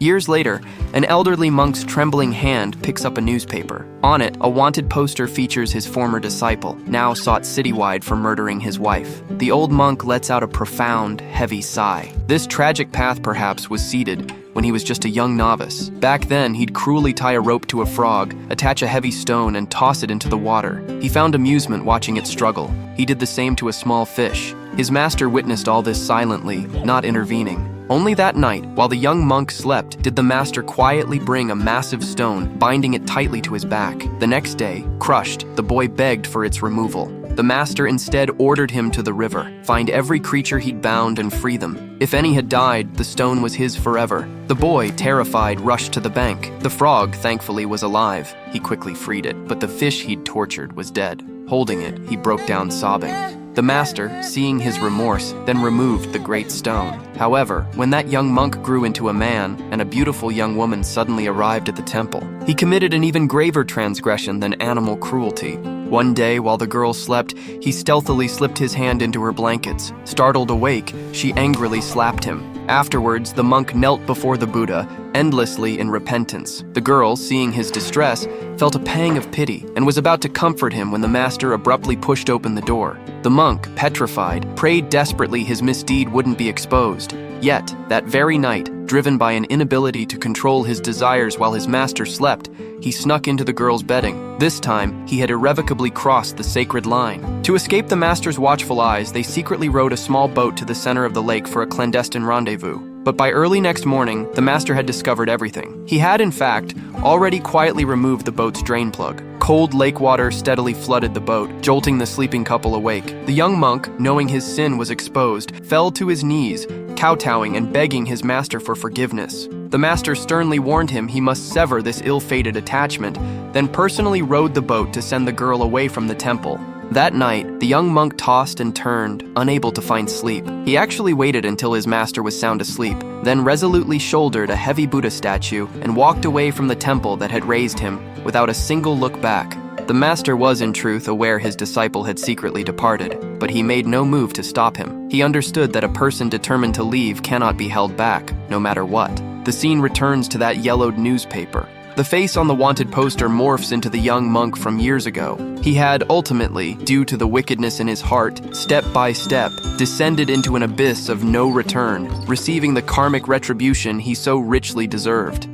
Years later, an elderly monk's trembling hand picks up a newspaper. On it, a wanted poster features his former disciple, now sought citywide for murdering his wife. The old monk lets out a profound, heavy sigh. This tragic path, perhaps, was seeded when he was just a young novice. Back then, he'd cruelly tie a rope to a frog, attach a heavy stone, and toss it into the water. He found amusement watching it struggle. He did the same to a small fish. His master witnessed all this silently, not intervening. Only that night, while the young monk slept, did the master quietly bring a massive stone, binding it tightly to his back. The next day, crushed, the boy begged for its removal. The master instead ordered him to the river, find every creature he'd bound and free them. If any had died, the stone was his forever. The boy, terrified, rushed to the bank. The frog, thankfully, was alive. He quickly freed it, but the fish he'd tortured was dead. Holding it, he broke down sobbing. The master, seeing his remorse, then removed the great stone. However, when that young monk grew into a man, and a beautiful young woman suddenly arrived at the temple, he committed an even graver transgression than animal cruelty. One day, while the girl slept, he stealthily slipped his hand into her blankets. Startled awake, she angrily slapped him. Afterwards, the monk knelt before the Buddha, endlessly in repentance. The girl, seeing his distress, felt a pang of pity and was about to comfort him when the master abruptly pushed open the door. The monk, petrified, prayed desperately his misdeed wouldn't be exposed. Yet, that very night, driven by an inability to control his desires while his master slept, he snuck into the girl's bedding. This time, he had irrevocably crossed the sacred line. To escape the master's watchful eyes, they secretly rowed a small boat to the center of the lake for a clandestine rendezvous. But by early next morning, the master had discovered everything. He had, in fact, already quietly removed the boat's drain plug. Cold lake water steadily flooded the boat, jolting the sleeping couple awake. The young monk, knowing his sin was exposed, fell to his knees, kowtowing and begging his master for forgiveness. The master sternly warned him he must sever this ill-fated attachment, then personally rowed the boat to send the girl away from the temple. That night, the young monk tossed and turned, unable to find sleep. He actually waited until his master was sound asleep, then resolutely shouldered a heavy Buddha statue and walked away from the temple that had raised him, without a single look back. The master was, in truth, aware his disciple had secretly departed, but he made no move to stop him. He understood that a person determined to leave cannot be held back, no matter what. The scene returns to that yellowed newspaper. The face on the wanted poster morphs into the young monk from years ago. He had ultimately, due to the wickedness in his heart, step by step, descended into an abyss of no return, receiving the karmic retribution he so richly deserved.